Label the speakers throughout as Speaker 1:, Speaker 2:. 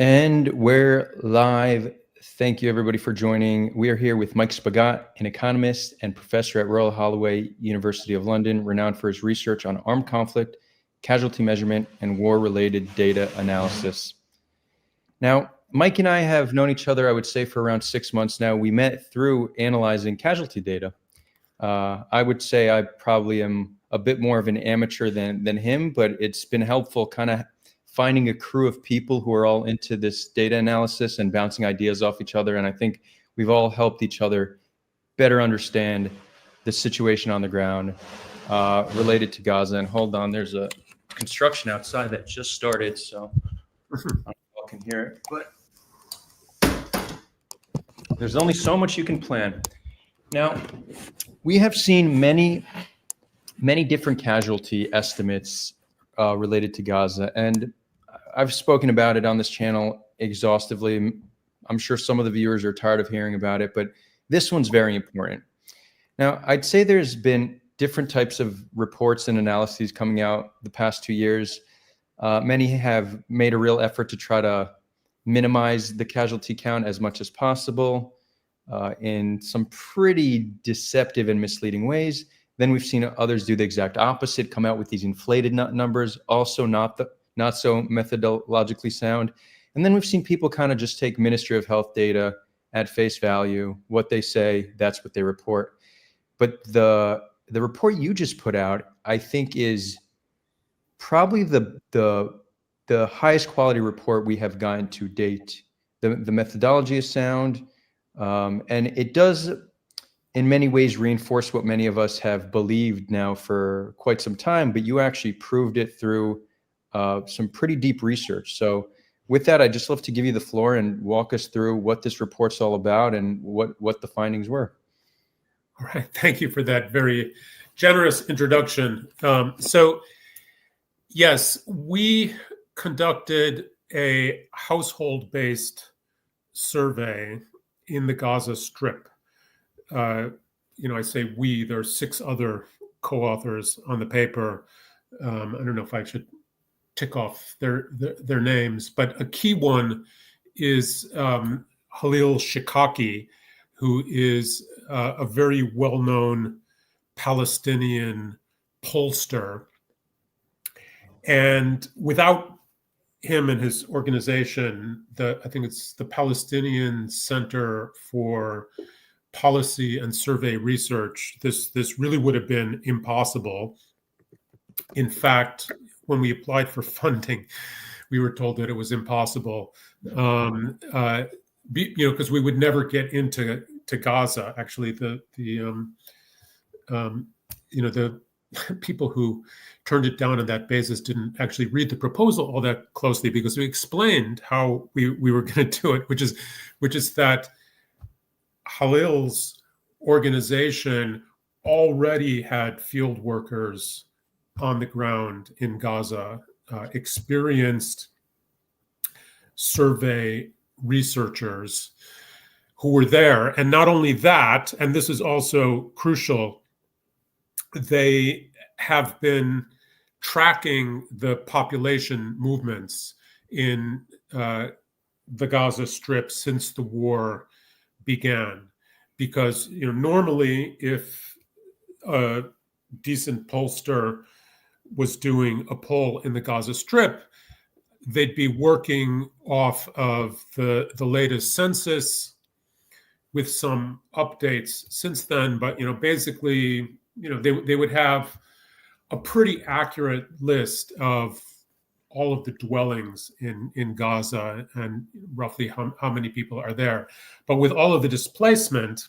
Speaker 1: And we're live. Thank you, everybody, for joining. We are here with Mike Spagat, an economist and professor at Royal Holloway, University of London, renowned for his research on armed conflict, casualty measurement, and war-related data analysis. Now, Mike and I have known each other, I would say, for around 6 months now. We met through analyzing casualty data. I would say I probably am a bit more of an amateur than him, but it's been helpful kind of finding a crew of people who are all into this data analysis and bouncing ideas off each other. And I think we've all helped each other better understand the situation on the ground related to Gaza. And hold on, there's a construction outside that just started, so I don't know if y'all can hear it, but there's only so much you can plan. Now, we have seen many different casualty estimates related to Gaza, and I've spoken about it on this channel exhaustively. I'm sure some of the viewers are tired of hearing about it, but this one's very important. Now, I'd say there's been different types of reports and analyses coming out the past 2 years. Many have made a real effort to try to minimize the casualty count as much as possible in some pretty deceptive and misleading ways. Then we've seen others do the exact opposite, come out with these inflated numbers, also not so methodologically sound. And then we've seen people kind of just take Ministry of Health data at face value. What they say, that's what they report. But the report you just put out, I think, is probably the highest quality report we have gotten to date. The methodology is sound, and it does in many ways reinforce what many of us have believed now for quite some time, but you actually proved it through some pretty deep research. So with that, I'd just love to give you the floor and walk us through what this report's all about and what the findings were.
Speaker 2: All right, thank you for that very generous introduction. So yes, we conducted a household-based survey in the Gaza Strip. I say we, there are 6 other co-authors on the paper. I don't know if I should tick off their names, but a key one is Halil Shikaki, who is a very well-known Palestinian pollster. And without him and his organization, I think it's the Palestinian Center for Policy and Survey Research, this really would have been impossible. In fact, when we applied for funding, we were told that it was impossible, because we would never get into Gaza. Actually, the people who turned it down on that basis didn't actually read the proposal all that closely, because we explained how we were going to do it, which is that Halil's organization already had field workers on the ground in Gaza, experienced survey researchers who were there. And not only that, and this is also crucial, they have been tracking the population movements in the Gaza Strip since the war began. Because normally, if a decent pollster was doing a poll in the Gaza Strip, they'd be working off of the latest census with some updates since then. But basically, they would have a pretty accurate list of all of the dwellings in Gaza and roughly how many people are there. But with all of the displacement,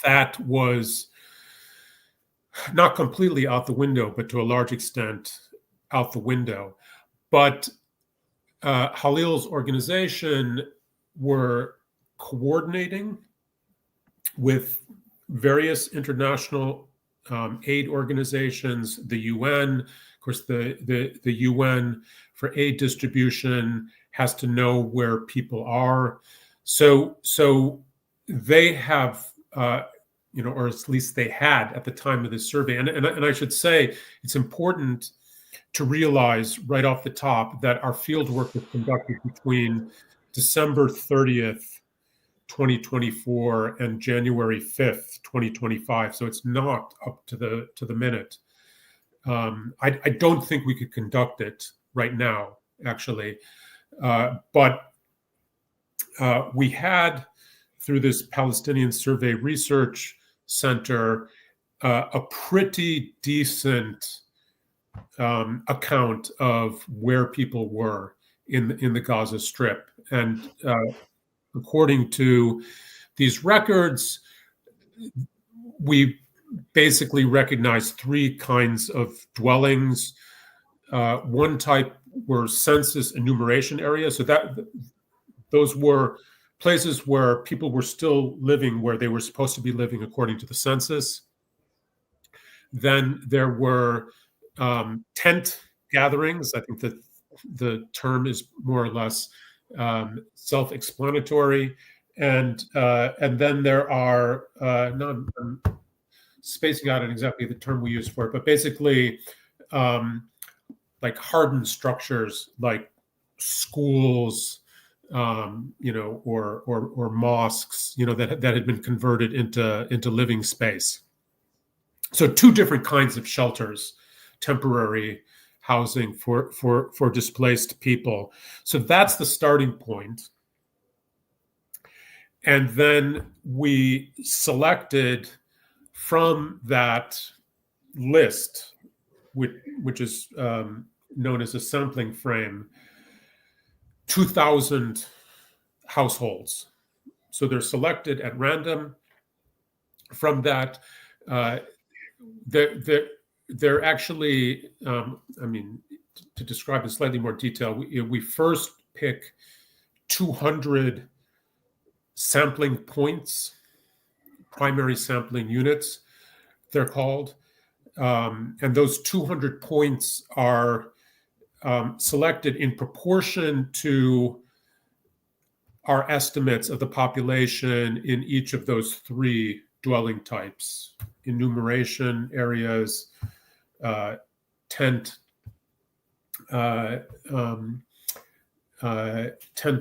Speaker 2: that was not completely out the window, but to a large extent out the window. But Halil's organization were coordinating with various international aid organizations, the UN. Of course, the UN for aid distribution has to know where people are. So they have, or at least they had at the time of this survey. And I should say, it's important to realize right off the top that our field work was conducted between December 30th, 2024 and January 5th, 2025. So it's not up to the minute. I don't think we could conduct it right now, actually. But we had, through this Palestinian Survey Research Center, a pretty decent account of where people were in the Gaza Strip. And according to these records, we basically recognize three kinds of dwellings. One type were census enumeration areas. So those were places where people were still living where they were supposed to be living according to the census. Then there were tent gatherings. I think that the term is more or less self-explanatory. And then there are, I'm spacing out on exactly the term we use for it, but basically like hardened structures like schools, or mosques, that had been converted into living space. So two different kinds of shelters, temporary housing for displaced people. So that's the starting point. And then we selected from that list, which is known as a sampling frame, 2,000 households. So they're selected at random. From that, they're actually, to describe in slightly more detail, we first pick 200 sampling points, primary sampling units, they're called. And those 200 points are selected in proportion to our estimates of the population in each of those three dwelling types: enumeration areas, tent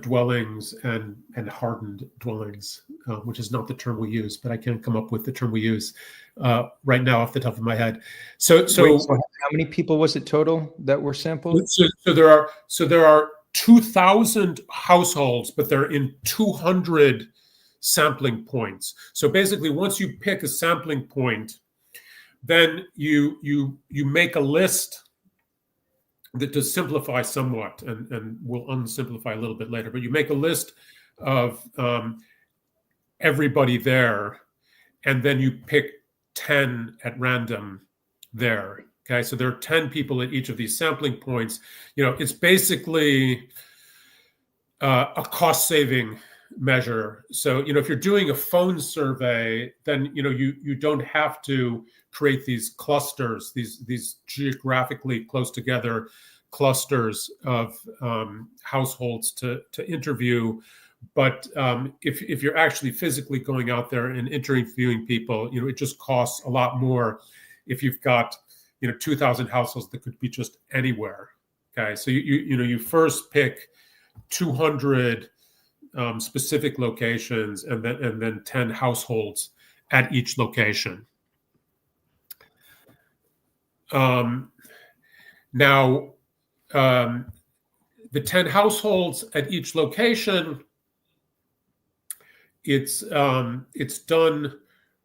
Speaker 2: dwellings, and hardened dwellings, which is not the term we use, but I can't come up with the term we use right now off the top of my head. So
Speaker 1: how many people was it total that were sampled?
Speaker 2: So there are 2,000 households, but they're in 200 sampling points. So basically, once you pick a sampling point, then you make a list that does simplify somewhat, and we'll unsimplify a little bit later, but you make a list of everybody there, and then you pick 10 at random there. Okay, so there are 10 people at each of these sampling points. It's basically a cost-saving measure. So, if you're doing a phone survey, then you don't have to create these clusters, these geographically close together clusters of households to interview. But if you're actually physically going out there and interviewing people, it just costs a lot more if you've got 2,000 households that could be just anywhere. Okay, so you first pick 200 specific locations, and then 10 households at each location. Now, the 10 households at each location, it's done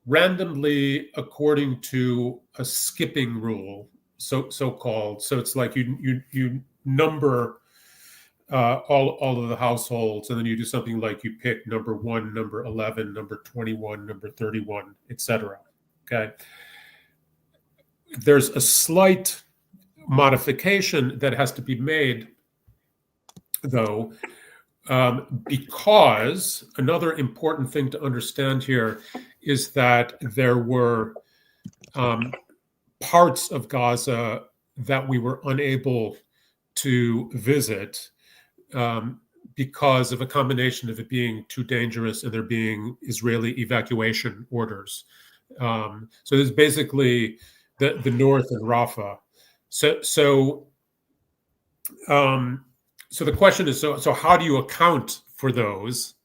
Speaker 2: randomly according to a skipping rule, so-called. So it's like you number all of the households, and then you do something like you pick number 1, number 11, number 21, number 31, etc. Okay. There's a slight modification that has to be made, though, because another important thing to understand here is that there were parts of Gaza that we were unable to visit because of a combination of it being too dangerous and there being Israeli evacuation orders. So there's basically the north and Rafah. So So the question is, so how do you account for those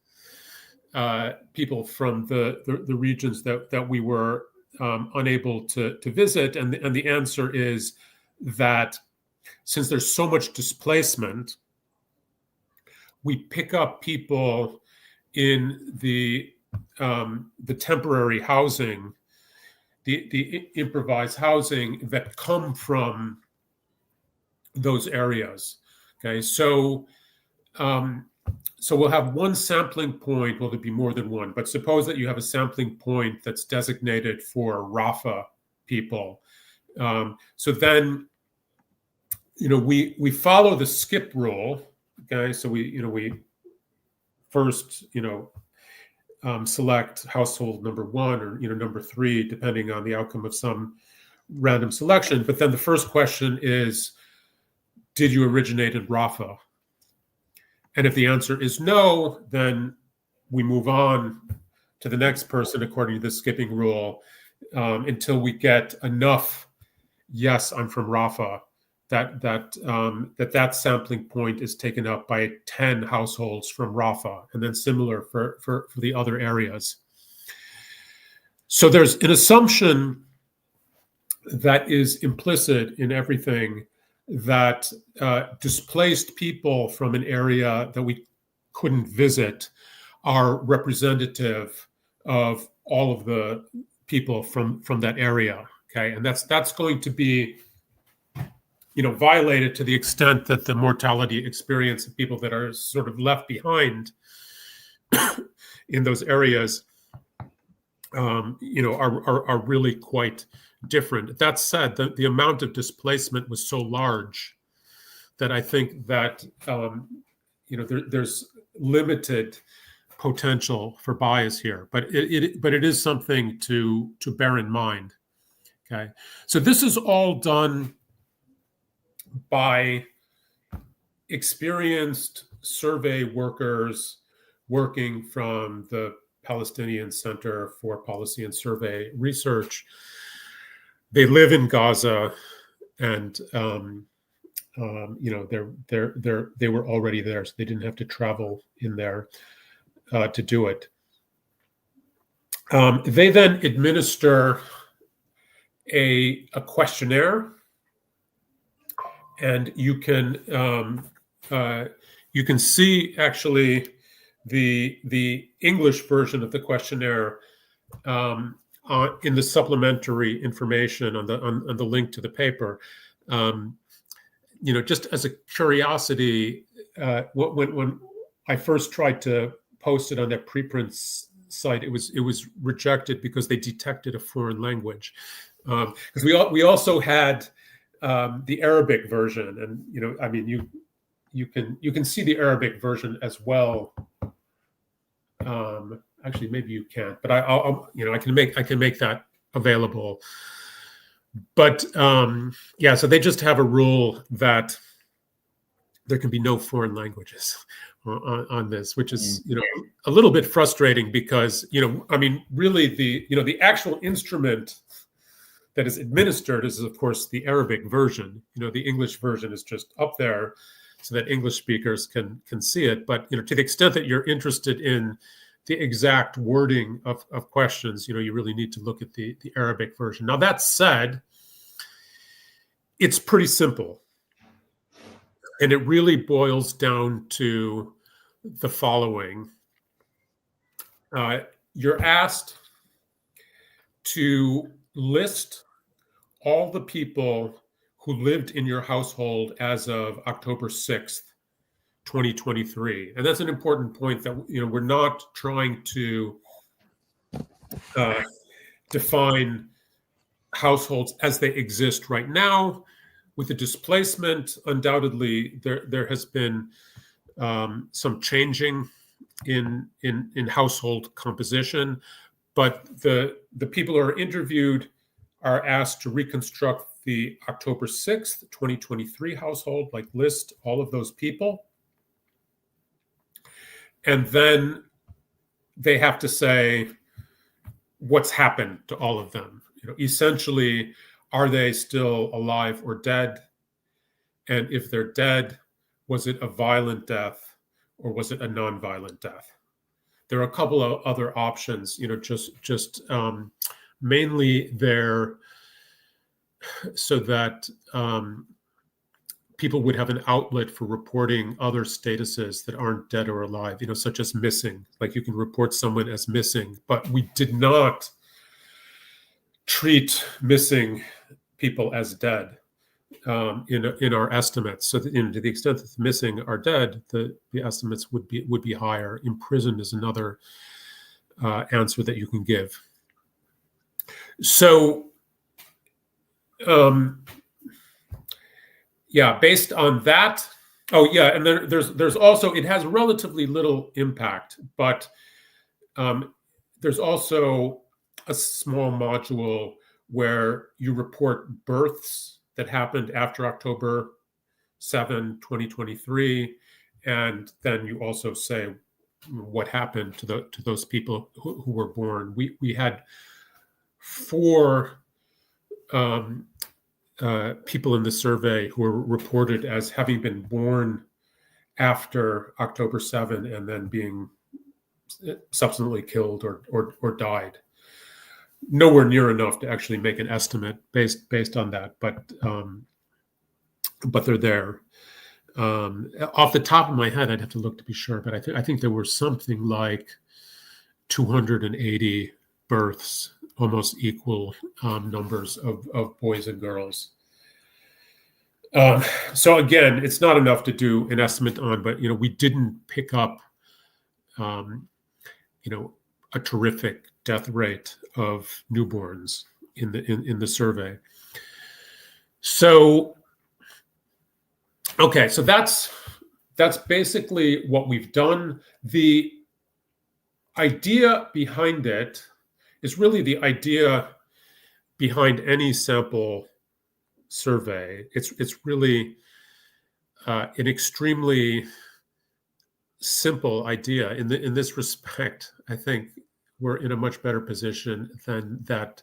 Speaker 2: people from the regions that we were unable to visit? And the answer is that since there's so much displacement, we pick up people in the temporary housing, the improvised housing that come from those areas. Okay, so we'll have one sampling point. Well, there'd be more than one, but suppose that you have a sampling point that's designated for Rafah people. So then, we follow the skip rule. Okay, so we first, select household number one or number three, depending on the outcome of some random selection. But then the first question is, did you originate in Rafah? And if the answer is no, then we move on to the next person according to the skipping rule until we get enough yes, I'm from Rafah, that sampling point is taken up by 10 households from Rafah, and then similar for the other areas. So there's an assumption that is implicit in everything, that displaced people from an area that we couldn't visit are representative of all of the people from that area. Okay, and that's going to be violated to the extent that the mortality experience of people that are sort of left behind in those areas are really quite different. That said, the amount of displacement was so large that I think that there's limited potential for bias here, but it is something to bear in mind. Okay, so this is all done by experienced survey workers working from the Palestinian Center for Policy and Survey Research. They live in Gaza, and they were already there, so they didn't have to travel in there to do it. They then administer a questionnaire, and you can see actually the English version of the questionnaire in the supplementary information on the link to the paper. Just as a curiosity, when I first tried to post it on their preprints site, it was rejected because they detected a foreign language. Because we also had the Arabic version, and you can see the Arabic version as well. Actually, maybe you can't, but I can make that available. But so they just have a rule that there can be no foreign languages on this, which is a little bit frustrating because really the actual instrument that is administered is, of course, the Arabic version. The English version is just up there so that English speakers can see it. But to the extent that you're interested in the exact wording of questions, you really need to look at the Arabic version. Now, that said, it's pretty simple. And it really boils down to the following. You're asked to list all the people who lived in your household as of October 6th, 2023. And that's an important point, that we're not trying to define households as they exist right now. With the displacement, undoubtedly there has been some changing in household composition, but the people who are interviewed are asked to reconstruct the October 6th, 2023 household, like list all of those people. And then they have to say what's happened to all of them. Essentially, are they still alive or dead? And if they're dead, was it a violent death or was it a non-violent death? There are a couple of other options, just mainly there so that people would have an outlet for reporting other statuses that aren't dead or alive, such as missing. Like you can report someone as missing, but we did not treat missing people as dead in our estimates. So that, to the extent that the missing are dead, the estimates would be higher. Imprisoned is another answer that you can give. So, based on that. Oh yeah, and there's also, it has relatively little impact, but there's also a small module where you report births that happened after October 7, 2023, and then you also say what happened to those people who were born. We had 4 people in the survey who were reported as having been born after October 7 and then being subsequently killed or died. Nowhere near enough to actually make an estimate based on that, but they're there. Off the top of my head, I'd have to look to be sure, but I think there were something like 280 births, almost equal numbers of boys and girls. So again, it's not enough to do an estimate on, but we didn't pick up a terrific death rate of newborns in the survey. So okay, so that's basically what we've done. The idea behind it is really the idea behind any sample survey. It's really an extremely simple idea. In this respect, I think we're in a much better position than that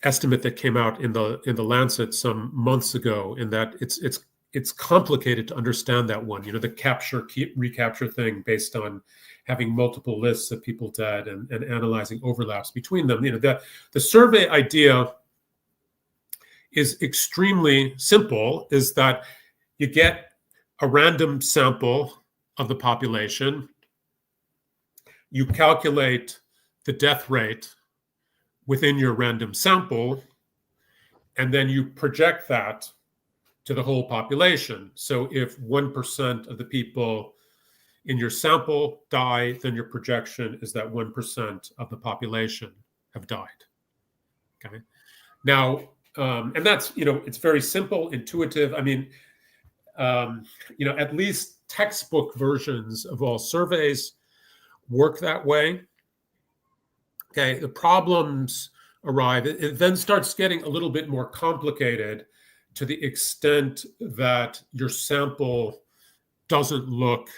Speaker 2: estimate that came out in the Lancet some months ago. In that it's complicated to understand that one. The recapture thing based on having multiple lists of people dead and analyzing overlaps between them. The survey idea is extremely simple. Is that you get a random sample of the population, you calculate the death rate within your random sample, and then you project that to the whole population. So if 1% of the people in your sample die, then your projection is that 1% of the population have died. Okay. Now, and that's, it's very simple, intuitive. I mean, at least textbook versions of all surveys work that way. Okay, the problems arrive. It then starts getting a little bit more complicated to the extent that your sample doesn't look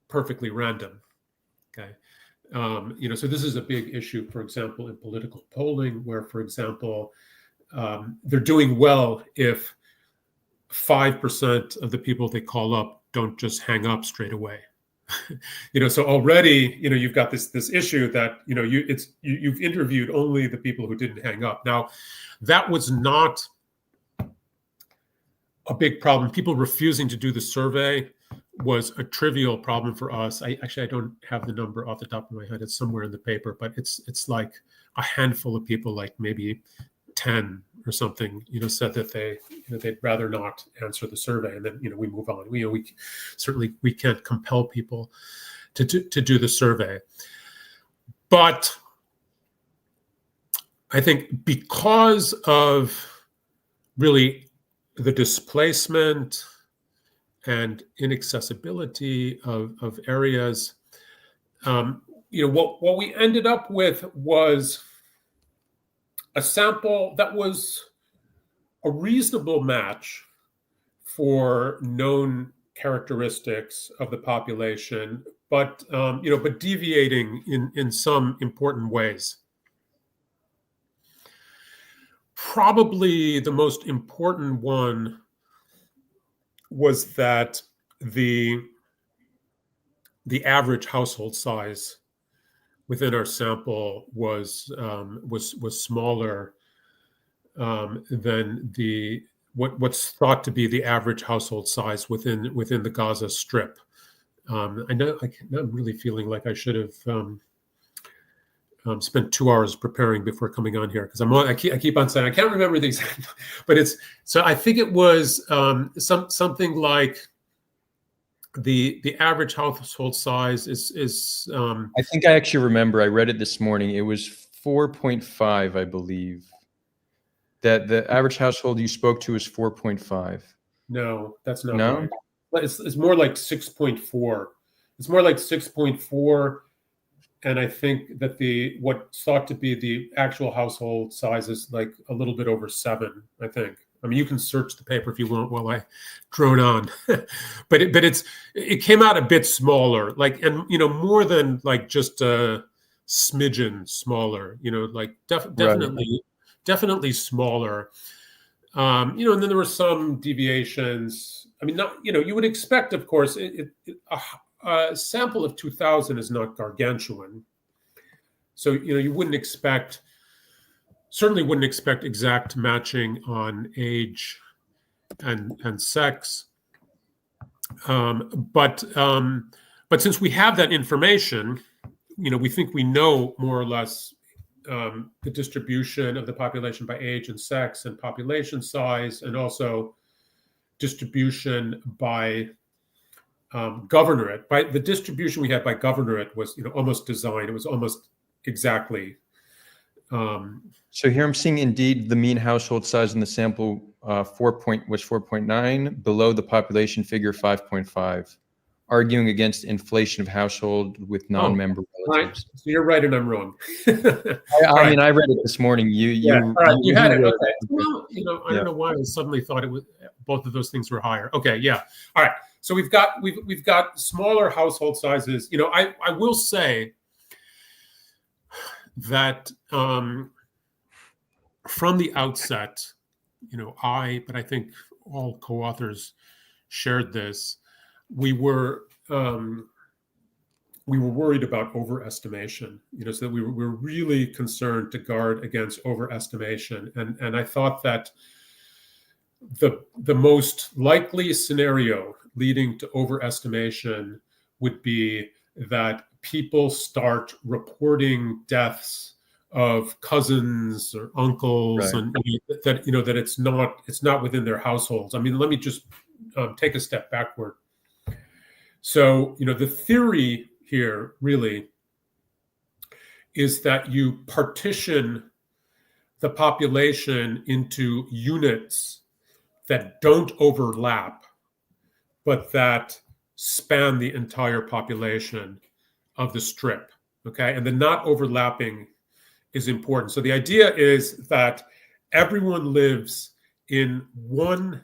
Speaker 2: perfectly random. Okay, so this is a big issue, for example, in political polling, where, for example, they're doing well if 5% of the people they call up don't just hang up straight away. So already, you've got this issue that, you've interviewed only the people who didn't hang up. Now, that was not a big problem. People refusing to do the survey was a trivial problem for us. I don't have the number off the top of my head. It's somewhere in the paper, but it's like a handful of people, like maybe 10 or something, said that they'd rather not answer the survey, and then we move on. We certainly can't compel people to do the survey, but I think because of really the displacement and inaccessibility of areas, what we ended up with was a sample that was a reasonable match for known characteristics of the population, but deviating in some important ways. Probably the most important one was that the average household size within our sample was smaller than what's thought to be the average household size within the Gaza Strip. I know I'm really feeling like I should have spent 2 hours preparing before coming on here, because I keep on saying I can't remember the exact, but it's so I think it was something like the average household size is
Speaker 1: I think I actually remember. I read it this morning. It was 4.5, I believe. That the average household you spoke to is 4.5.
Speaker 2: no, that's not
Speaker 1: No?
Speaker 2: right. It's more like 6.4. It's more like 6.4, and I think that what's thought to be the actual household size is like a little bit over 7, I think. I mean, you can search the paper if you want while I drone on, but it came out a bit smaller, like, and more than like just a smidgen smaller, like definitely smaller. And then there were some deviations. I mean, not, you would expect, of course, a sample of 2,000 is not gargantuan, so you certainly wouldn't expect exact matching on age and sex. But since we have that information, we think we know more or less the distribution of the population by age and sex and population size, and also distribution by governorate. By the distribution we had by governorate was almost designed. It was almost exactly.
Speaker 1: So here I'm seeing indeed the mean household size in the sample was 4.9, below the population figure 5.5, arguing against inflation of household with non-member relatives.
Speaker 2: Right. So you're right and I'm wrong.
Speaker 1: I mean, I read it this morning. You
Speaker 2: had it. Okay. Well, I don't know why I suddenly thought it was both of those things were higher. Okay, yeah. All right. So we've got smaller household sizes. I will say that from the outset, but I think all co-authors shared this. We were worried about overestimation, so we were really concerned to guard against overestimation. And I thought that the most likely scenario leading to overestimation would be that people start reporting deaths of cousins or uncles,
Speaker 1: Right.
Speaker 2: and that it's not within their households. I mean, let me just take a step backward. So, the theory here really is that you partition the population into units that don't overlap, but that span the entire population of the strip. Okay. And the not overlapping is important. So the idea is that everyone lives in one,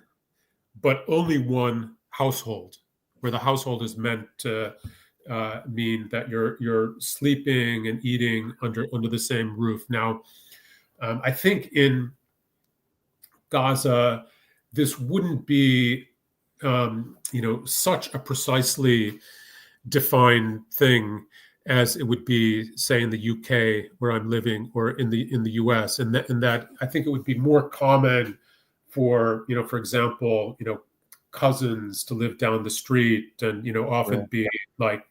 Speaker 2: but only one household, where the household is meant to mean that you're sleeping and eating under the same roof. Now, I think in Gaza, this wouldn't be such a precisely defined thing as it would be, say, in the UK where I'm living, or in the US, and that I think it would be more common for for example, cousins to live down the street and often be like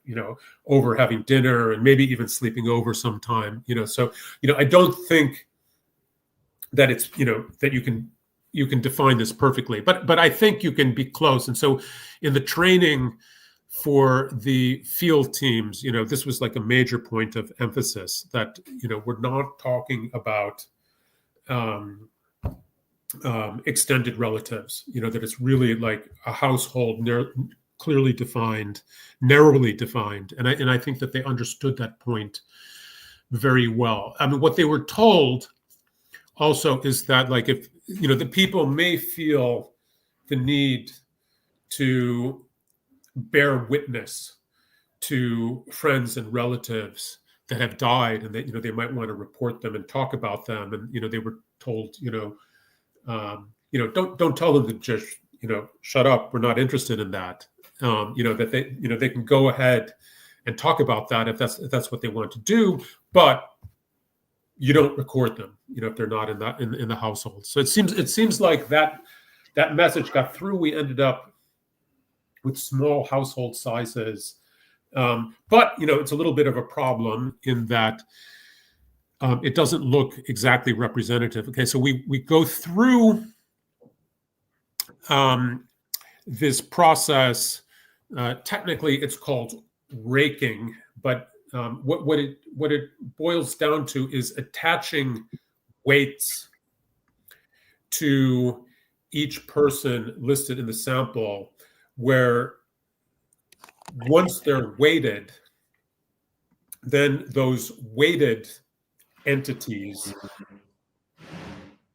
Speaker 2: over having dinner and maybe even sleeping over sometime. So I don't think that it's that you can define this perfectly, but I think you can be close. And so in the training for the field teams, this was like a major point of emphasis, that we're not talking about extended relatives, that it's really like a household clearly defined, narrowly defined. And I think that they understood that point very well. I mean, what they were told also is that, like, if the people may feel the need to bear witness to friends and relatives that have died, and that they might want to report them and talk about them, and they were told don't tell them to just shut up, we're not interested in that. That they can go ahead and talk about that if that's what they want to do, but you don't record them if they're not in the household. So it seems like that message got through. We ended up with small household sizes, but it's a little bit of a problem in that it doesn't look exactly representative. Okay, so we go through this process. Technically, it's called raking, but what it boils down to is attaching weights to each person listed in the sample, where once they're weighted, then those weighted entities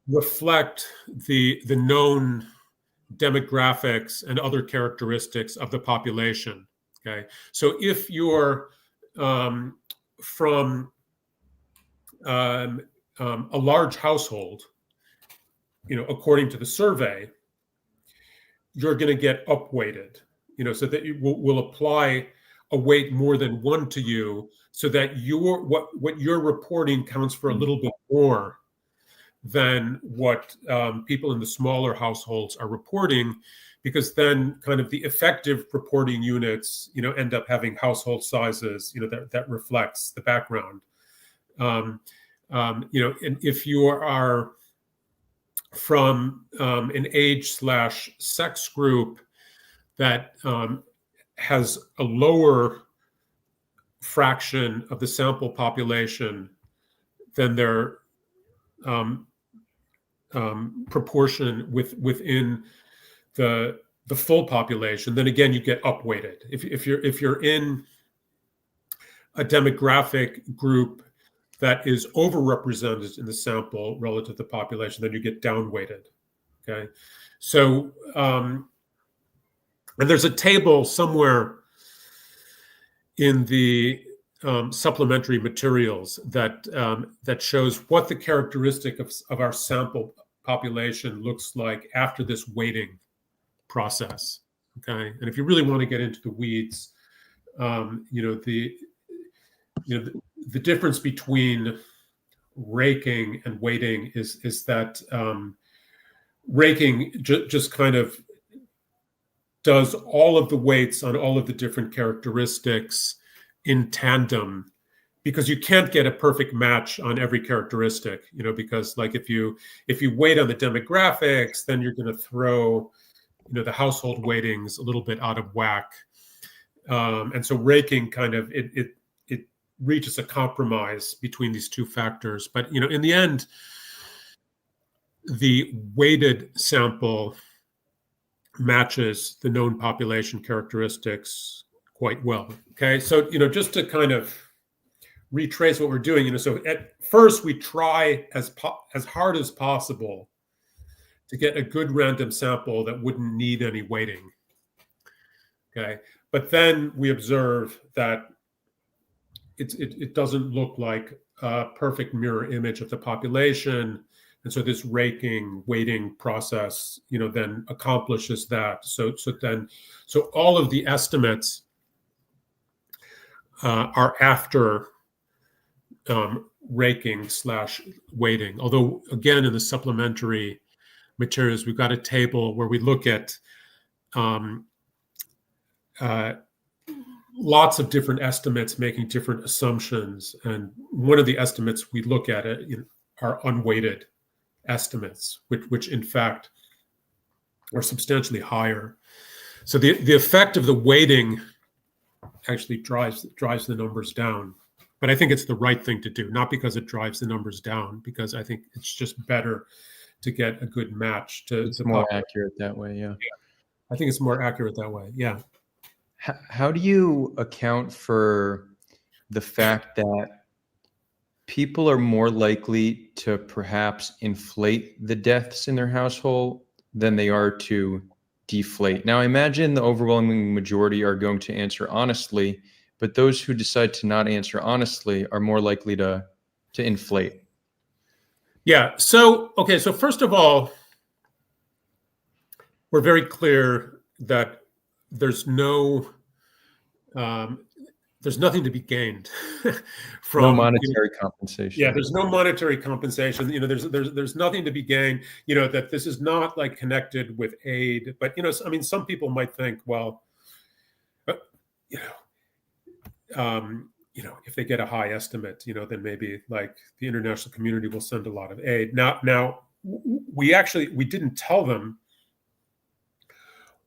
Speaker 2: reflect the known demographics and other characteristics of the population. Okay, so if you're from a large household, according to the survey, you're going to get upweighted, so that will apply a weight more than one to you, so that what you're reporting counts for a little bit more than what people in the smaller households are reporting, because then kind of the effective reporting units, end up having household sizes, that reflects the background. And if you are from an age/sex group that has a lower fraction of the sample population than their proportion within the full population, then again you get upweighted. If you're in a demographic group that is overrepresented in the sample relative to the population, then you get downweighted. Okay, so and there's a table somewhere in the supplementary materials that shows what the characteristic of our sample population looks like after this weighting process. Okay, and if you really want to get into the weeds, the difference between raking and weighting is that raking just kind of does all of the weights on all of the different characteristics in tandem, because you can't get a perfect match on every characteristic, because like if you weight on the demographics, then you're going to throw the household weightings a little bit out of whack. And so raking kind of it reaches a compromise between these two factors. But in the end, the weighted sample matches the known population characteristics quite well. Okay, so just to kind of retrace what we're doing, so at first we try as hard as possible to get a good random sample that wouldn't need any weighting. Okay, but then we observe that it doesn't look like a perfect mirror image of the population. And so this raking, weighting process, then accomplishes that. So all of the estimates are after raking/weighting. Although, again, in the supplementary materials, we've got a table where we look at lots of different estimates making different assumptions. And one of the estimates we look at are unweighted estimates, which in fact are substantially higher. So the effect of the weighting actually drives the numbers down. But I think it's the right thing to do, not because it drives the numbers down, because I think it's just better to get a good match to.
Speaker 1: It's more accurate that way, yeah.
Speaker 2: I think it's more accurate that way, yeah.
Speaker 1: How do you account for the fact that people are more likely to perhaps inflate the deaths in their household than they are to deflate? Now, I imagine the overwhelming majority are going to answer honestly, but those who decide to not answer honestly are more likely to inflate.
Speaker 2: Yeah. So, okay. So first of all, we're very clear that there's no there's nothing to be gained from
Speaker 1: No monetary compensation.
Speaker 2: Yeah, there's no monetary compensation. There's nothing to be gained. That this is not like connected with aid. But I mean, some people might think, well, you if they get a high estimate, then maybe like the international community will send a lot of aid. Now we didn't tell them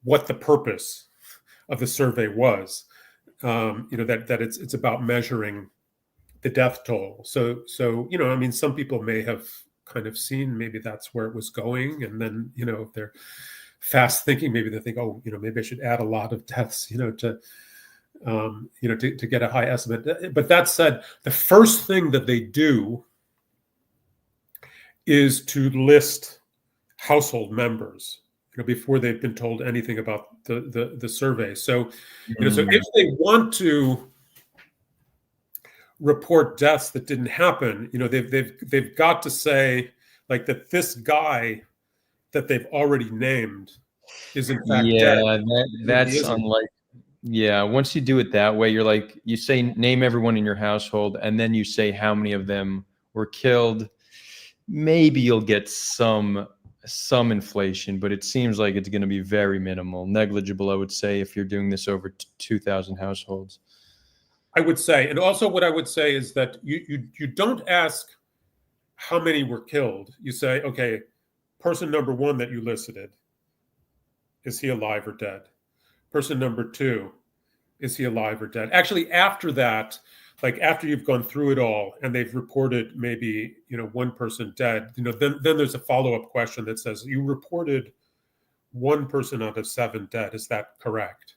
Speaker 2: what the purpose of the survey was. That it's about measuring the death toll. So I mean, some people may have kind of seen maybe that's where it was going, and then if they're fast thinking, maybe they think, oh, maybe I should add a lot of deaths, to get a high estimate. But that said, the first thing that they do is to list household members, before they've been told anything about the survey. So, so if they want to report deaths that didn't happen, they've got to say like that this guy that they've already named is in fact dead.
Speaker 1: That's unlike. Yeah, once you do it that way, you're like, you say name everyone in your household, and then you say how many of them were killed. Maybe you'll get some inflation, but it seems like it's going to be very minimal, negligible, I would say, if you're doing this over 2,000 households.
Speaker 2: I would say, and also what I would say is that you don't ask how many were killed. You say, okay, person number one that you listed, is he alive or dead? Person number two, is he alive or dead? Actually, after that, like after you've gone through it all and they've reported maybe, one person dead, then there's a follow-up question that says, you reported one person out of 7 dead. Is that correct?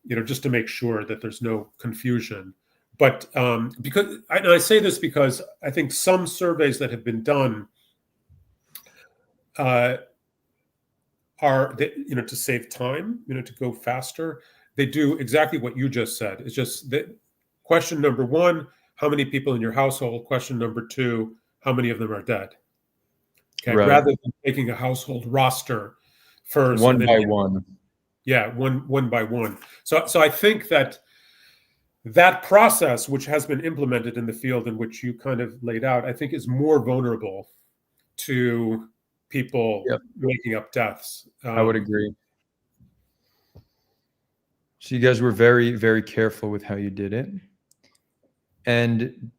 Speaker 2: Just to make sure that there's no confusion. But because I say this because I think some surveys that have been done are, to save time, to go faster, they do exactly what you just said. It's just that question number one, how many people in your household? Question number two, how many of them are dead? Okay, right. Rather than taking a household roster first.
Speaker 1: One by one.
Speaker 2: Yeah, one by one. So I think that process, which has been implemented in the field in which you kind of laid out, I think is more vulnerable to people making up deaths.
Speaker 1: I would agree. So you guys were very, very careful with how you did it. And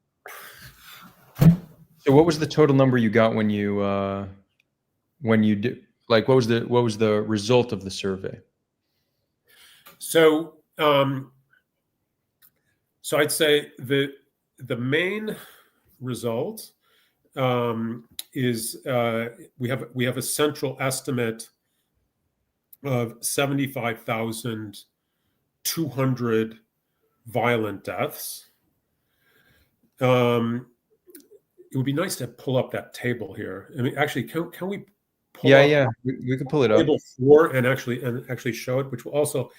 Speaker 1: so what was the total number you got when you did, like, what was the result of the survey?
Speaker 2: So I'd say the main result is we have a central estimate of 75,200 violent deaths. It would be nice to pull up that table here. I mean, actually, can we pull up?
Speaker 1: Yeah, we can pull it up.
Speaker 2: Table 4 and actually show it, which will also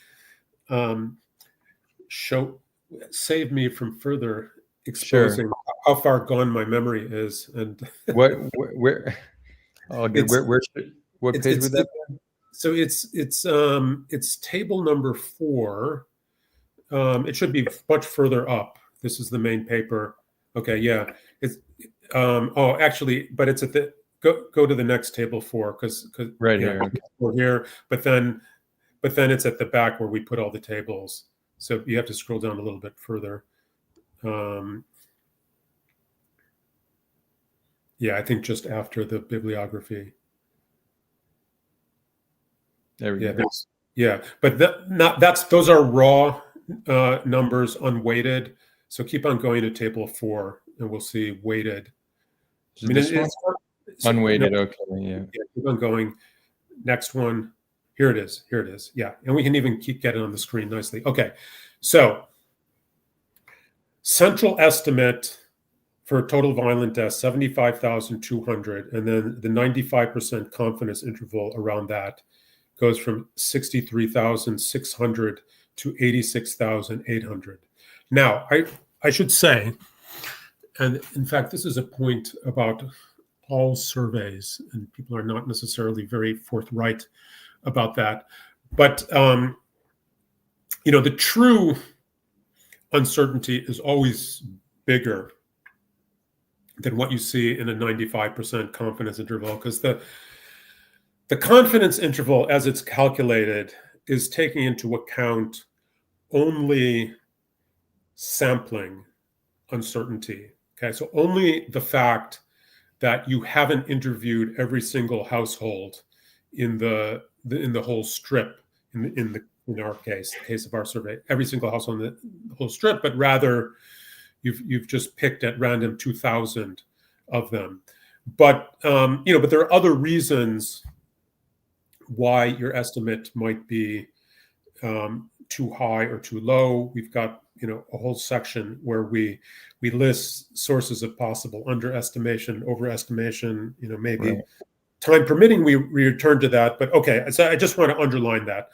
Speaker 2: save me from further exposing how far gone my memory is. And
Speaker 1: what page would that be?
Speaker 2: So it's table number 4. It should be much further up. This is the main paper. Okay, yeah. It's actually, but it's at the go to the next table 4 because
Speaker 1: right here.
Speaker 2: We're here, but then it's at the back where we put all the tables. So you have to scroll down a little bit further. Yeah, I think just after the bibliography.
Speaker 1: There we go.
Speaker 2: Yeah, but those are raw numbers, unweighted. So keep on going to table 4, and we'll see weighted.
Speaker 1: I mean, it's unweighted. No, okay, yeah.
Speaker 2: Keep on going. Next one. Here it is. Yeah, and we can even keep getting on the screen nicely. Okay, so central estimate for total violent deaths, 75,200, and then the 95% confidence interval around that goes from 63,600 to 86,800. Now, I should say, and in fact, this is a point about all surveys, and people are not necessarily very forthright about that. But, the true uncertainty is always bigger than what you see in a 95% confidence interval, because the confidence interval, as it's calculated, is taking into account only sampling uncertainty. Okay, so only the fact that you haven't interviewed every single household in the whole strip, in our case, the case of our survey, every single household in the whole strip, but rather you've just picked at random 2,000 of them. But but there are other reasons why your estimate might be too high or too low. We've got a whole section where we list sources of possible underestimation, overestimation. Maybe
Speaker 1: Right.
Speaker 2: time permitting, we return to that. But okay, so I just want to underline that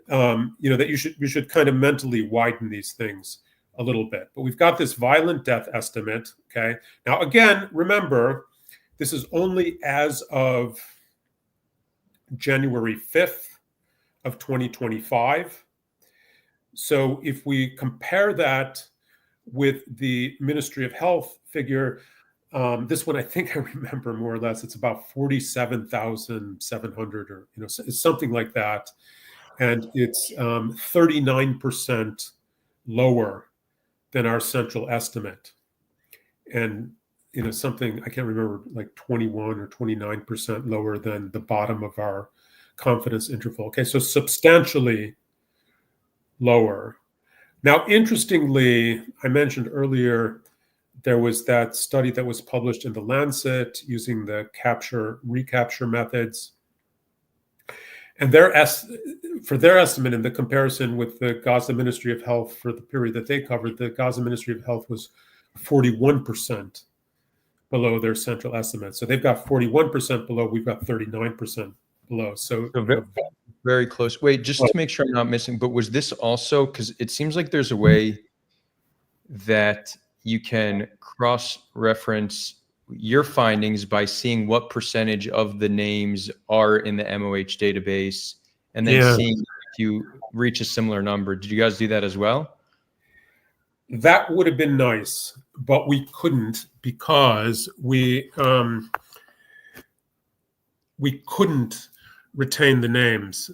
Speaker 2: that we should kind of mentally widen these things a little bit. But we've got this violent death estimate. Okay, now again, remember, this is only as of January 5th of 2025. So if we compare that with the Ministry of Health figure, this one I think I remember more or less, it's about 47,700 or it's something like that, and it's 39% lower than our central estimate, and something I can't remember, like 21 or 29% lower than the bottom of our confidence interval. Okay, so substantially lower. Now, interestingly, I mentioned earlier there was that study that was published in The Lancet using the recapture methods. And for their estimate, in the comparison with the Gaza Ministry of Health for the period that they covered, the Gaza Ministry of Health was 41% below their central estimate. So they've got 41% below, we've got 39% below. So
Speaker 1: very close. Wait, just to make sure I'm not missing, but was this also, because it seems like there's a way that you can cross-reference your findings by seeing what percentage of the names are in the MOH database, and then seeing if you reach a similar number. Did you guys do that as well?
Speaker 2: That would have been nice, but we couldn't, because we couldn't retain the names.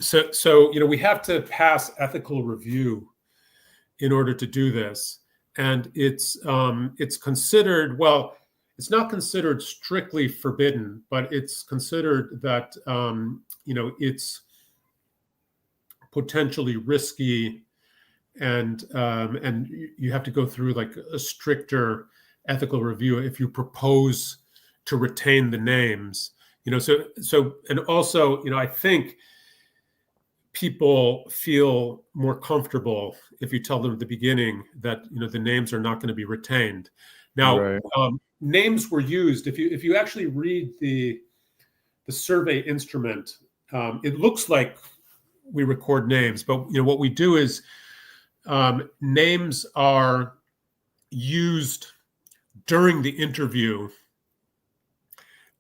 Speaker 2: So we have to pass ethical review in order to do this. And it's considered, well, it's not considered strictly forbidden, but it's considered that it's potentially risky, and you have to go through like a stricter ethical review if you propose to retain the names. So and also, I think people feel more comfortable if you tell them at the beginning that the names are not going to be retained. Now,
Speaker 1: Right.
Speaker 2: Names were used. If you actually read the survey instrument, it looks like we record names, but what we do is names are used during the interview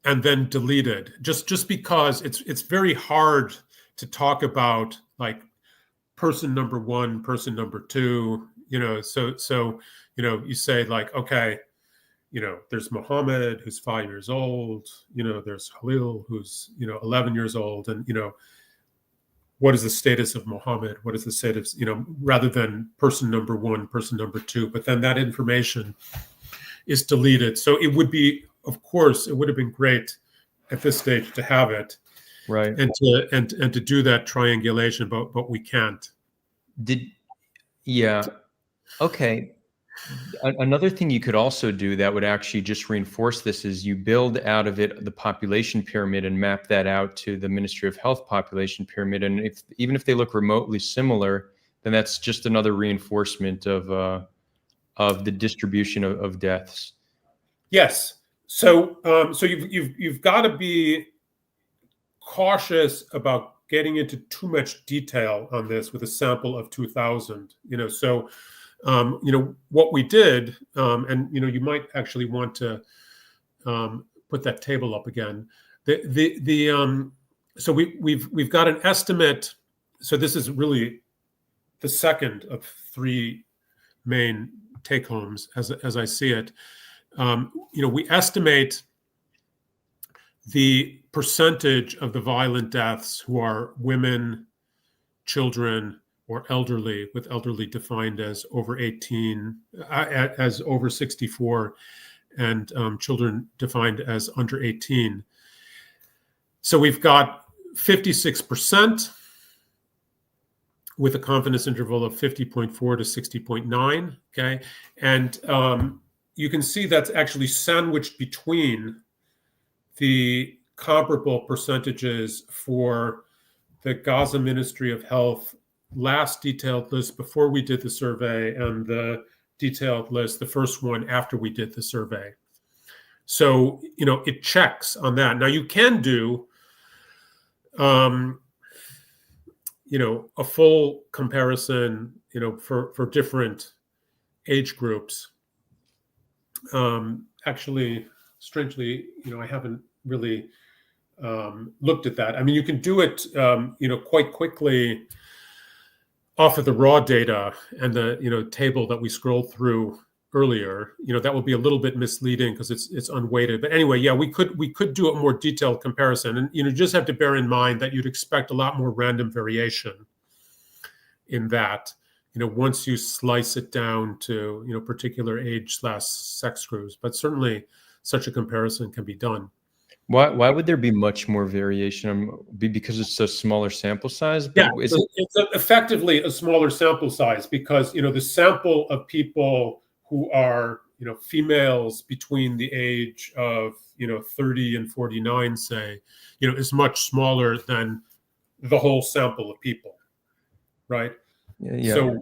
Speaker 2: and then deleted, just because it's very hard to talk about like person number one, person number two, so you say like, okay, there's Muhammad who's 5 years old, there's Halil who's 11 years old, and what is the status of Muhammad? What is the status, rather than person number one, person number two, but then that information is deleted. So it would be, of course, it would have been great at this stage to have it,
Speaker 1: Right.
Speaker 2: and to do that triangulation, but we can't.
Speaker 1: Okay. Another thing you could also do that would actually just reinforce this is you build out of it the population pyramid and map that out to the Ministry of Health population pyramid. And even if they look remotely similar, then that's just another reinforcement of the distribution of deaths.
Speaker 2: Yes. So you've got to be cautious about getting into too much detail on this with a sample of 2,000. So what we did, and you might actually want to put that table up again. So we've got an estimate. So this is really the second of three main take homes as I see it. We estimate the percentage of the violent deaths who are women, children, or elderly, with elderly defined as over 18, as over 64, and children defined as under 18. So we've got 56% with a confidence interval of 50.4 to 60.9, okay? And you can see that's actually sandwiched between the comparable percentages for the Gaza Ministry of Health last detailed list before we did the survey, and the detailed list, the first one after we did the survey. So, it checks on that. Now you can do, a full comparison, for different age groups. Actually, strangely, I haven't really looked at that. I mean, you can do it, quite quickly off of the raw data and the, table that we scrolled through earlier. That will be a little bit misleading because it's unweighted. But anyway, yeah, we could do a more detailed comparison, and you just have to bear in mind that you'd expect a lot more random variation in that. Once you slice it down to particular age/sex groups, but certainly such a comparison can be done.
Speaker 1: Why would there be much more variation? Because it's a smaller sample size?
Speaker 2: But yeah, it's effectively a smaller sample size because, the sample of people who are, females between the age of, 30 and 49, say, is much smaller than the whole sample of people, right?
Speaker 1: Yeah.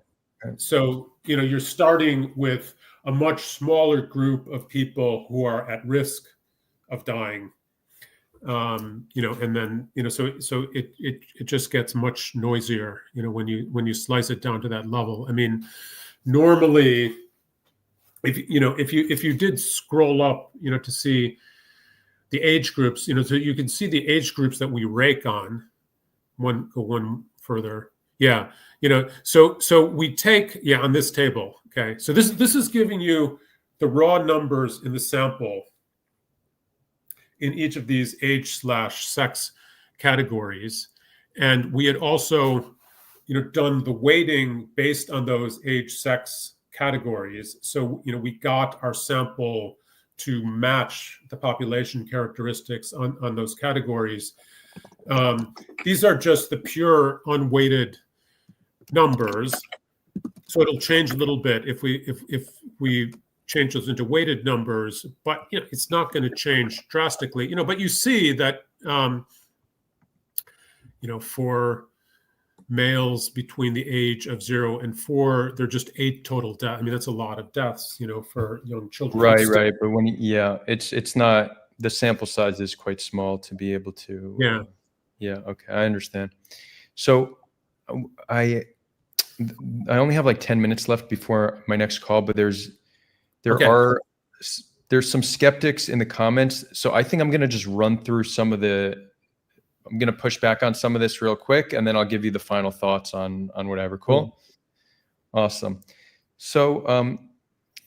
Speaker 2: So, you're starting with a much smaller group of people who are at risk of dying. And then, so it just gets much noisier, when you slice it down to that level. I mean, normally, if you did scroll up, to see the age groups, so you can see the age groups that we rake on. Go one further. Yeah. So we take, on this table. Okay. So this is giving you the raw numbers in the sample in each of these age/sex categories. And we had also, done the weighting based on those age/sex categories. So, we got our sample to match the population characteristics on those categories. These are just the pure unweighted numbers. So it'll change a little bit if we change those into weighted numbers, but it's not going to change drastically. But you see that for males between the age of 0 and 4, there are just 8 total deaths. I mean, that's a lot of deaths, for young children.
Speaker 1: Right. But when it's not, the sample size is quite small to be able to. Yeah. Okay, I understand. So I only have like 10 minutes left before my next call, but there's some skeptics in the comments. So I think I'm going to just run through I'm going to push back on some of this real quick, and then I'll give you the final thoughts on whatever. Cool. Awesome. So,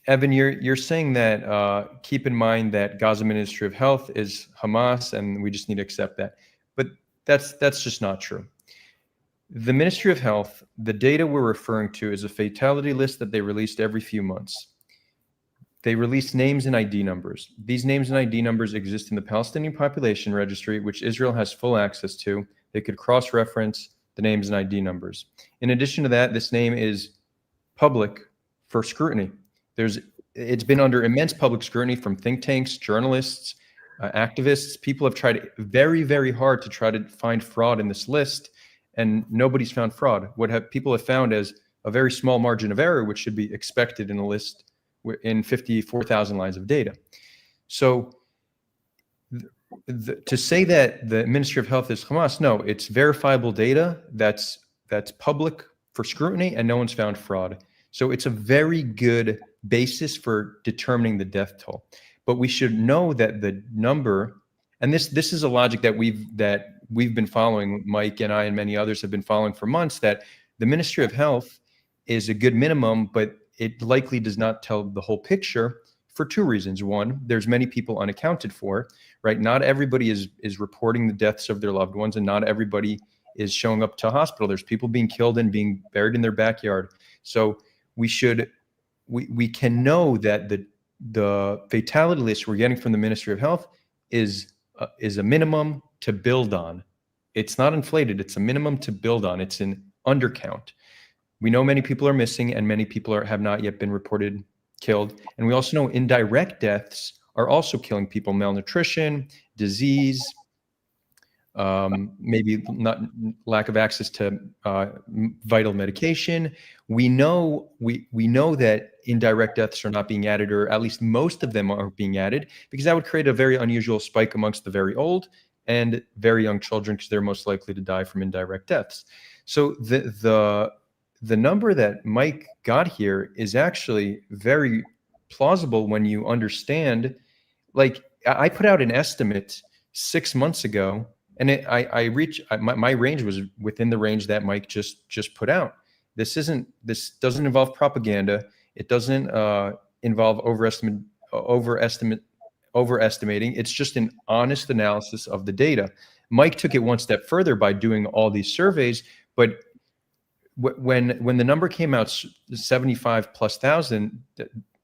Speaker 1: Evan, you're saying that keep in mind that Gaza Ministry of Health is Hamas, and we just need to accept that. But that's just not true. The Ministry of Health, the data we're referring to is a fatality list that they released every few months. They release names and ID numbers. These names and ID numbers exist in the Palestinian Population Registry, which Israel has full access to. They could cross-reference the names and ID numbers. In addition to that, this name is public for scrutiny. It's been under immense public scrutiny from think tanks, journalists, activists. People have tried very, very hard to try to find fraud in this list, and nobody's found fraud. What people have found is a very small margin of error, which should be expected in a list in 54,000 lines of data. So to say that the Ministry of Health is Hamas, no, it's verifiable data that's public for scrutiny, and no one's found fraud. So it's a very good basis for determining the death toll. But we should know that the number, and this is a logic that we've been following, Mike and I and many others have been following for months, that the Ministry of Health is a good minimum, but it likely does not tell the whole picture for two reasons. One, there's many people unaccounted for, right? Not everybody is reporting the deaths of their loved ones, and not everybody is showing up to hospital. There's people being killed and being buried in their backyard. So we can know that the fatality list we're getting from the Ministry of Health is a minimum to build on. It's not inflated. It's a minimum to build on. It's an undercount. We know many people are missing, and many people have not yet been reported killed. And we also know indirect deaths are also killing people: malnutrition, disease, maybe not lack of access to vital medication. We know that indirect deaths are not being added, or at least most of them aren't being added, because that would create a very unusual spike amongst the very old and very young children, because they're most likely to die from indirect deaths. So the number that Mike got here is actually very plausible when you understand. Like, I put out an estimate 6 months ago, and my range was within the range that Mike just put out. This doesn't involve propaganda. It doesn't involve overestimating. It's just an honest analysis of the data. Mike took it one step further by doing all these surveys, but when the number came out, 75 plus thousand,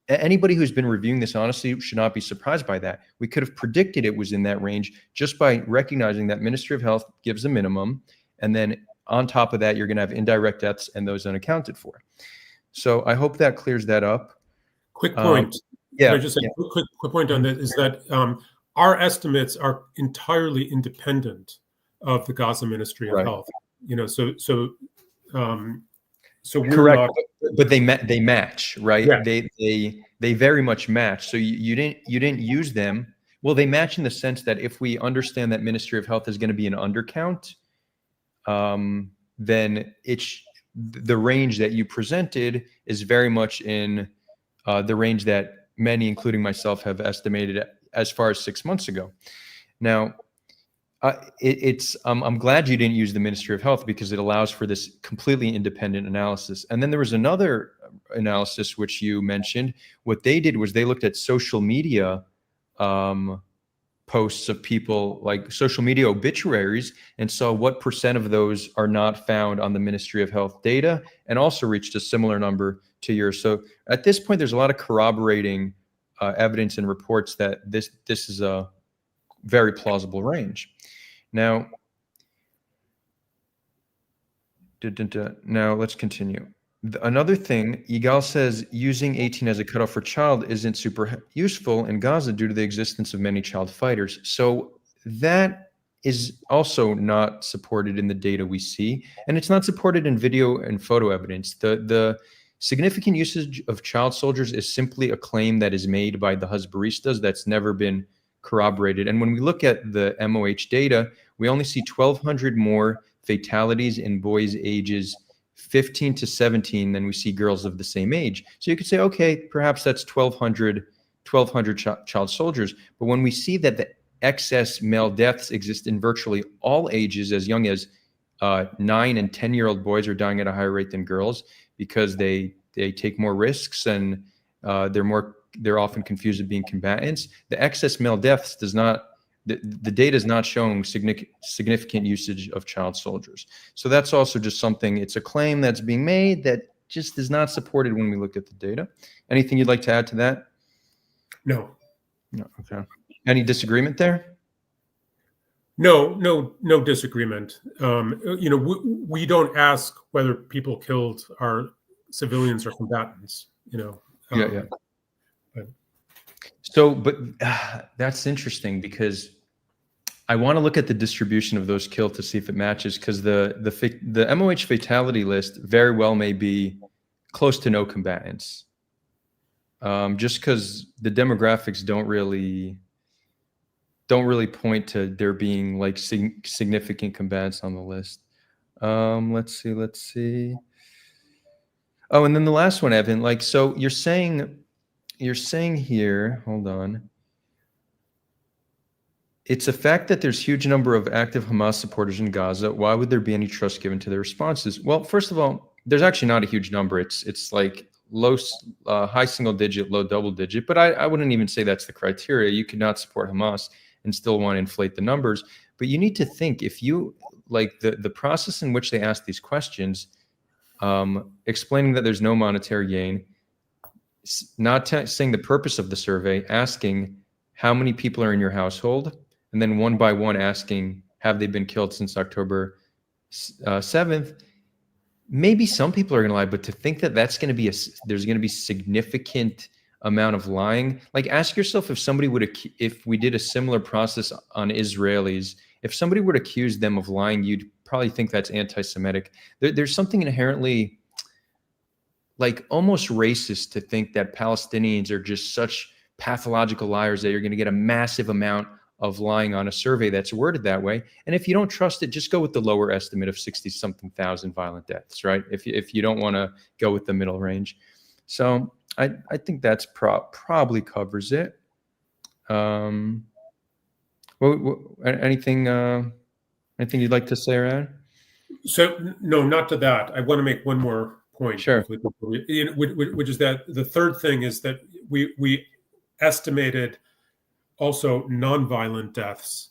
Speaker 1: anybody who's been reviewing this honestly should not be surprised by that. We could have predicted it was in that range just by recognizing that Ministry of Health gives a minimum, and then on top of that, you're going to have indirect deaths and those unaccounted for. So I hope that clears that up.
Speaker 2: Quick point.
Speaker 1: Yeah.
Speaker 2: Can I just say quick point on that is that our estimates are entirely independent of the Gaza Ministry of Health. So we're
Speaker 1: correct,
Speaker 2: not,
Speaker 1: but they match, right?
Speaker 2: Yeah.
Speaker 1: They very much match. So you didn't use them. Well, they match in the sense that if we understand that Ministry of Health is going to be an undercount, then the range that you presented is very much in the range that many, including myself, have estimated as far as 6 months ago. Now, I'm glad you didn't use the Ministry of Health, because it allows for this completely independent analysis. And then there was another analysis which you mentioned. What they did was they looked at social media posts of people, like social media obituaries, and saw what % of those are not found on the Ministry of Health data, and also reached a similar number to yours. So at this point, there's a lot of corroborating evidence and reports that this is a very plausible range. Now, let's continue. Another thing, Yigal says using 18 as a cutoff for child isn't super useful in Gaza due to the existence of many child fighters. So that is also not supported in the data we see, and it's not supported in video and photo evidence. The significant usage of child soldiers is simply a claim that is made by the Hasbaristas that's never been corroborated. And when we look at the MOH data, we only see 1,200 more fatalities in boys ages 15 to 17 than we see girls of the same age. So you could say, okay, perhaps that's 1,200 child soldiers. But when we see that the excess male deaths exist in virtually all ages, as young as 9 and 10-year-old boys are dying at a higher rate than girls because they take more risks, and they're often confused with being combatants. The excess male deaths the data is not showing significant usage of child soldiers. So that's also just something, it's a claim that's being made that just is not supported when we look at the data. Anything you'd like to add to that?
Speaker 2: No.
Speaker 1: No. Okay. Any disagreement there?
Speaker 2: No disagreement. We don't ask whether people killed are civilians or combatants.
Speaker 1: Yeah. So, but that's interesting, because I want to look at the distribution of those killed to see if it matches, because the MOH fatality list very well may be close to no combatants, just because the demographics don't really don't really point to there being like significant combatants on the list. Let's see. Oh, and then the last one, Evan, like, so you're saying here, hold on. It's a fact that there's huge number of active Hamas supporters in Gaza. Why would there be any trust given to their responses? Well, first of all, there's actually not a huge number. It's like high single digit, low double digit, but I wouldn't even say that's the criteria. You could not support Hamas and still want to inflate the numbers. But you need to think, if you like the process in which they ask these questions, explaining that there's no monetary gain, not saying the purpose of the survey, asking how many people are in your household, and then one by one asking, have they been killed since October 7th? Maybe some people are going to lie, but to think that there's going to be significant amount of lying, like ask yourself if we did a similar process on Israelis, if somebody would accuse them of lying, you'd probably think that's anti-Semitic. There's something inherently like almost racist to think that Palestinians are just such pathological liars that you're going to get a massive amount of lying on a survey that's worded that way. And if you don't trust it, just go with the lower estimate of 60-something thousand violent deaths, right? If you don't want to go with the middle range. So I think that's probably covers it. Anything you'd like to say, Rad?
Speaker 2: So no, not to that. I want to make one more point.
Speaker 1: Sure.
Speaker 2: Which is that the third thing is that we estimated also nonviolent deaths,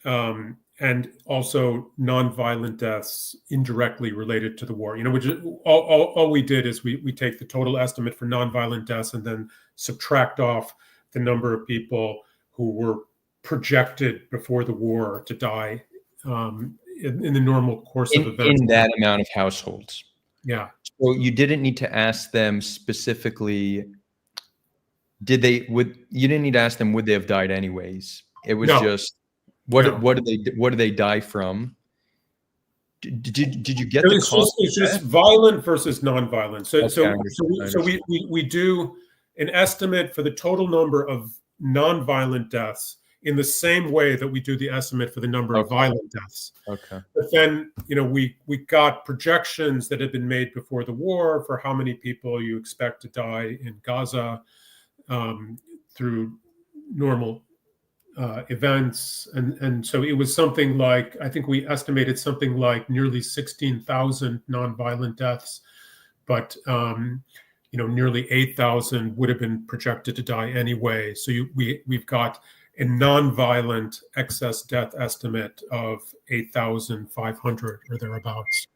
Speaker 2: and also nonviolent deaths indirectly related to the war. Which is all we did is we take the total estimate for nonviolent deaths and then subtract off the number of people who were projected before the war to die in the normal course of events.
Speaker 1: In that amount of households.
Speaker 2: Yeah.
Speaker 1: So you didn't need to ask them specifically. You didn't need to ask them would they have died anyways. It was just what do they die from? Did you get the cost?
Speaker 2: It's just violent versus non-violent. So we do an estimate for the total number of non-violent deaths in the same way that we do the estimate for the number of violent deaths.
Speaker 1: Okay.
Speaker 2: But then, we got projections that had been made before the war for how many people you expect to die in Gaza through normal events. And so it was something like, I think we estimated something like nearly 16,000 nonviolent deaths, but nearly 8,000 would have been projected to die anyway. So we've got a nonviolent excess death estimate of 8,500 or thereabouts.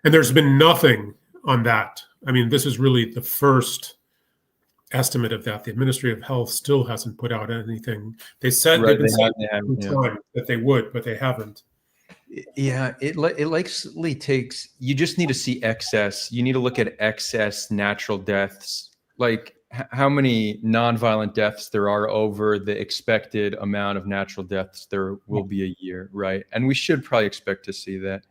Speaker 2: And there's been nothing on that. I mean, this is really the first estimate of that. The Ministry of Health still hasn't put out anything. They said that they would, but they haven't.
Speaker 1: Yeah, it likely takes. You just need to see excess. You need to look at excess natural deaths, like how many nonviolent deaths there are over the expected amount of natural deaths there will be a year, right? And we should probably expect to see that.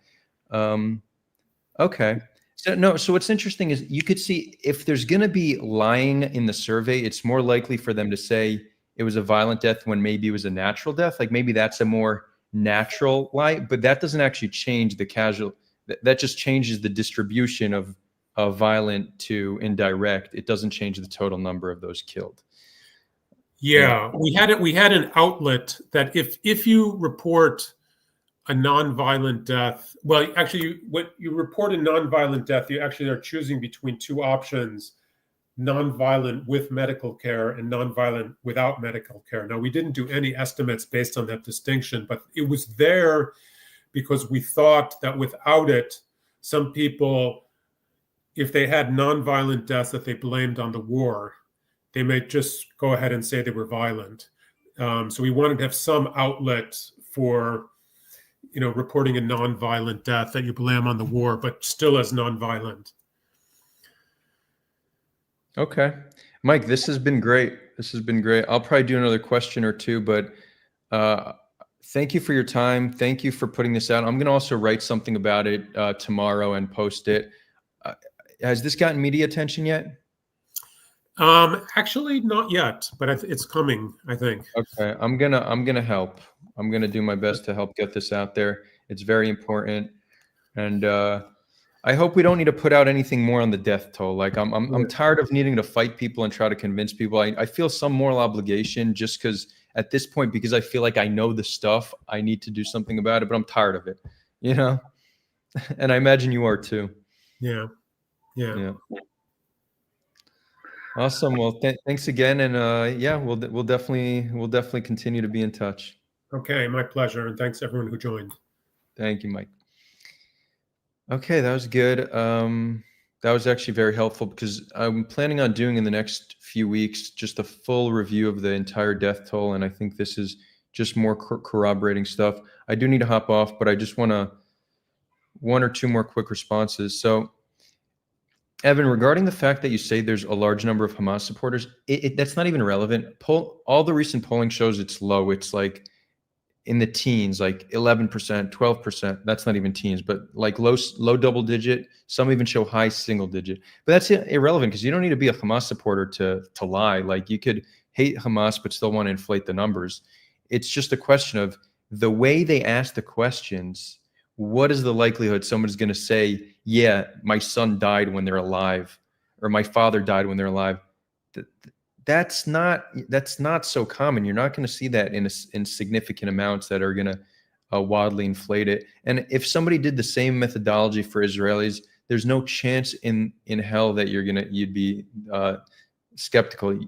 Speaker 1: Okay. So what's interesting is you could see if there's going to be lying in the survey, it's more likely for them to say it was a violent death when maybe it was a natural death. Like maybe that's a more natural lie, but that doesn't actually change the casual. That just changes the distribution of violent to indirect. It doesn't change the total number of those killed.
Speaker 2: Yeah, we had an outlet that if you report a nonviolent death, well, actually, when you report a nonviolent death, you actually are choosing between two options: nonviolent with medical care and nonviolent without medical care. Now, we didn't do any estimates based on that distinction, but it was there because we thought that without it, some people, if they had nonviolent deaths that they blamed on the war, they may just go ahead and say they were violent. So we wanted to have some outlet for reporting a nonviolent death that you blame on the war, but still as nonviolent.
Speaker 1: Okay. Mike, this has been great. I'll probably do another question or two, but thank you for your time. Thank you for putting this out. I'm going to also write something about it tomorrow and post it. Has this gotten media attention yet?
Speaker 2: Actually, not yet, but it's coming, I think.
Speaker 1: Okay, I'm gonna help. I'm gonna do my best to help get this out there. It's very important, and I hope we don't need to put out anything more on the death toll. Like I'm tired of needing to fight people and try to convince people. I feel some moral obligation just because at this point, because I feel like I know the stuff, I need to do something about it. But I'm tired of it, you know. And I imagine you are too.
Speaker 2: Yeah.
Speaker 1: Yeah. Awesome. Well, thanks again, and yeah, we'll definitely continue to be in touch.
Speaker 2: Okay, my pleasure, and thanks everyone who joined.
Speaker 1: Thank you, Mike. Okay, that was good. That was actually very helpful because I'm planning on doing in the next few weeks just a full review of the entire death toll, and I think this is just more corroborating stuff. I do need to hop off, but I just want to one or two more quick responses. So, Evan, regarding the fact that you say there's a large number of Hamas supporters, that's not even relevant. All the recent polling shows it's low. It's like in the teens, like 11%, 12%. That's not even teens, but like low double digit. Some even show high single digit. But that's irrelevant because you don't need to be a Hamas supporter to lie. Like you could hate Hamas but still want to inflate the numbers. It's just a question of the way they ask the questions. What is the likelihood someone's going to say, "Yeah, my son died when they're alive," or "My father died when they're alive"? That's not so common. You're not going to see that in significant amounts that are going to wildly inflate it. And if somebody did the same methodology for Israelis, there's no chance in hell that you'd be skeptical.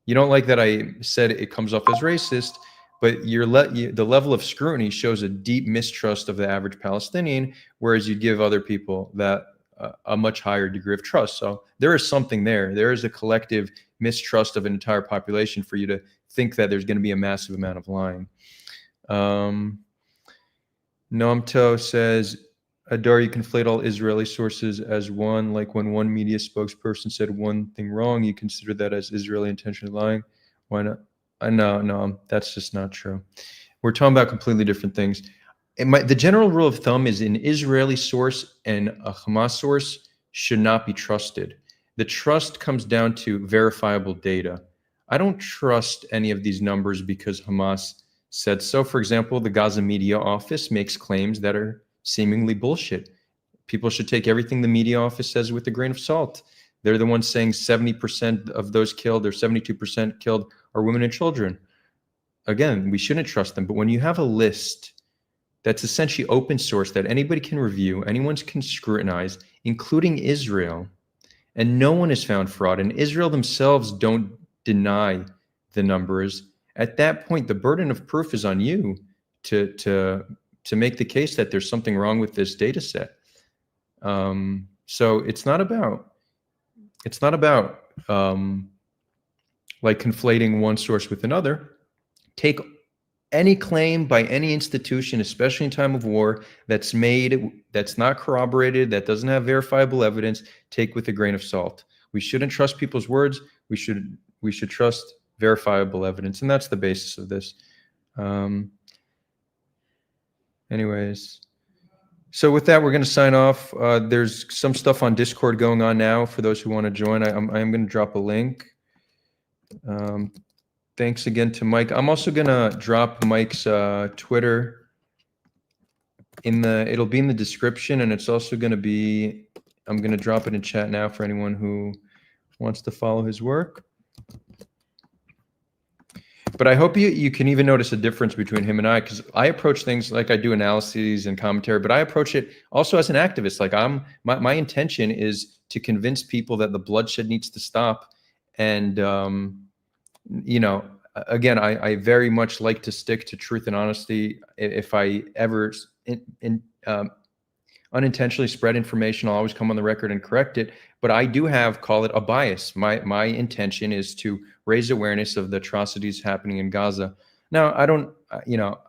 Speaker 1: You don't like that I said it comes off as racist, but the level of scrutiny shows a deep mistrust of the average Palestinian, whereas you give other people that a much higher degree of trust. So there is something there. There is a collective mistrust of an entire population for you to think that there's going to be a massive amount of lying. Nomto says, Adar, you conflate all Israeli sources as one, like when one media spokesperson said one thing wrong, you consider that as Israeli intentionally lying. Why not? No, that's just not true. We're talking about completely different things. The general rule of thumb is an Israeli source and a Hamas source should not be trusted. The trust comes down to verifiable data. I don't trust any of these numbers because Hamas said so. For example, the Gaza media office makes claims that are seemingly bullshit. People should take everything the media office says with a grain of salt. They're the ones saying 70% of those killed or 72% killed are women and children. Again, we shouldn't trust them. But when you have a list that's essentially open source that anybody can review, anyone can scrutinize, including Israel, and no one has found fraud, and Israel themselves don't deny the numbers, at that point, the burden of proof is on you to make the case that there's something wrong with this data set. So it's not about like conflating one source with another. Take any claim by any institution, especially in time of war, that's not corroborated, that doesn't have verifiable evidence, take with a grain of salt. We shouldn't trust people's words. We should trust verifiable evidence, and that's the basis of this. Anyways, so with that, we're going to sign off. There's some stuff on Discord going on now for those who want to join. I am going to drop a link. Thanks again to Mike. I'm also going to drop Mike's Twitter it'll be in the description, and it's also going to be, I'm going to drop it in chat now for anyone who wants to follow his work. But I hope you can even notice a difference between him and I, because I approach things like I do analyses and commentary, but I approach it also as an activist. Like my intention is to convince people that the bloodshed needs to stop. And, again, I very much like to stick to truth and honesty. If I ever unintentionally spread information, I'll always come on the record and correct it. But I do call it a bias. My intention is to raise awareness of the atrocities happening in Gaza. Now, I don't,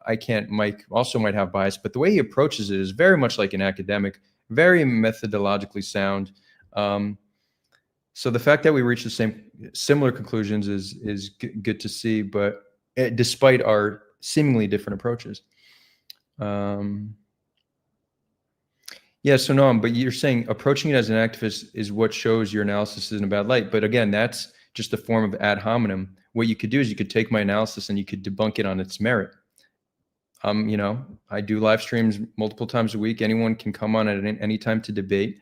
Speaker 1: I can't, Mike also might have bias, but the way he approaches it is very much like an academic, very methodologically sound. So the fact that we reach the similar conclusions is good to see, but despite our seemingly different approaches. Yeah, so no, but you're saying approaching it as an activist is what shows your analysis is in a bad light. But again, that's just a form of ad hominem. What you could do is you could take my analysis and you could debunk it on its merit. You know, I do live streams multiple times a week. Anyone can come on at any time to debate,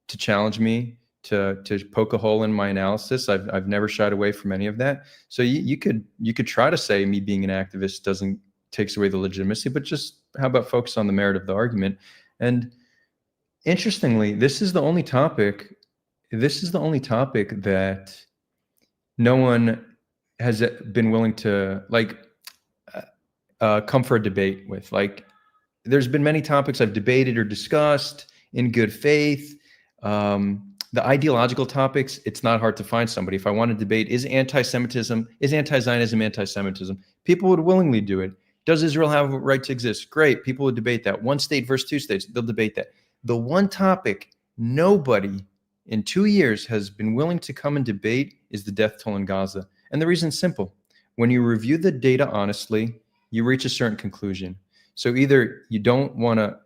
Speaker 1: to challenge me, to poke a hole in my analysis. I've never shied away from any of that. So you could try to say me being an activist takes away the legitimacy, but just how about focus on the merit of the argument? And interestingly, this is the only topic that no one has been willing to come for a debate with. Like, there's been many topics I've debated or discussed in good faith. The ideological topics, it's not hard to find somebody. If I want to debate, is anti-Zionism anti-Semitism? People would willingly do it. Does Israel have a right to exist? Great. People would debate that. One state versus two states, they'll debate that. The one topic nobody in 2 years has been willing to come and debate is the death toll in Gaza. And the reason's simple. When you review the data honestly, you reach a certain conclusion. So either you don't want to,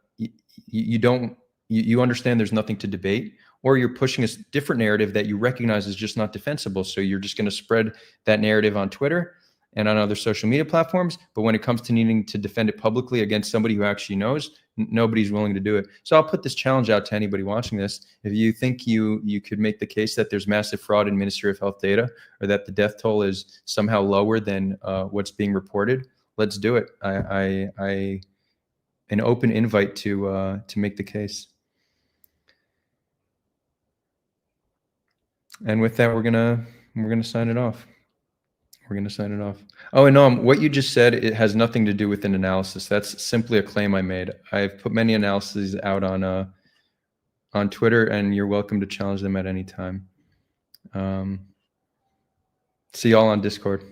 Speaker 1: you understand there's nothing to debate, or you're pushing a different narrative that you recognize is just not defensible. So you're just going to spread that narrative on Twitter and on other social media platforms. But when it comes to needing to defend it publicly against somebody who actually knows, nobody's willing to do it. So I'll put this challenge out to anybody watching this. If you think you could make the case that there's massive fraud in Ministry of Health data, or that the death toll is somehow lower than what's being reported, let's do it. An open invite to make the case. And with that, we're gonna sign it off. Oh, and what you just said, it has nothing to do with an analysis. That's simply a claim I made. I've put many analyses out on Twitter, and you're welcome to challenge them at any time. See y'all on Discord.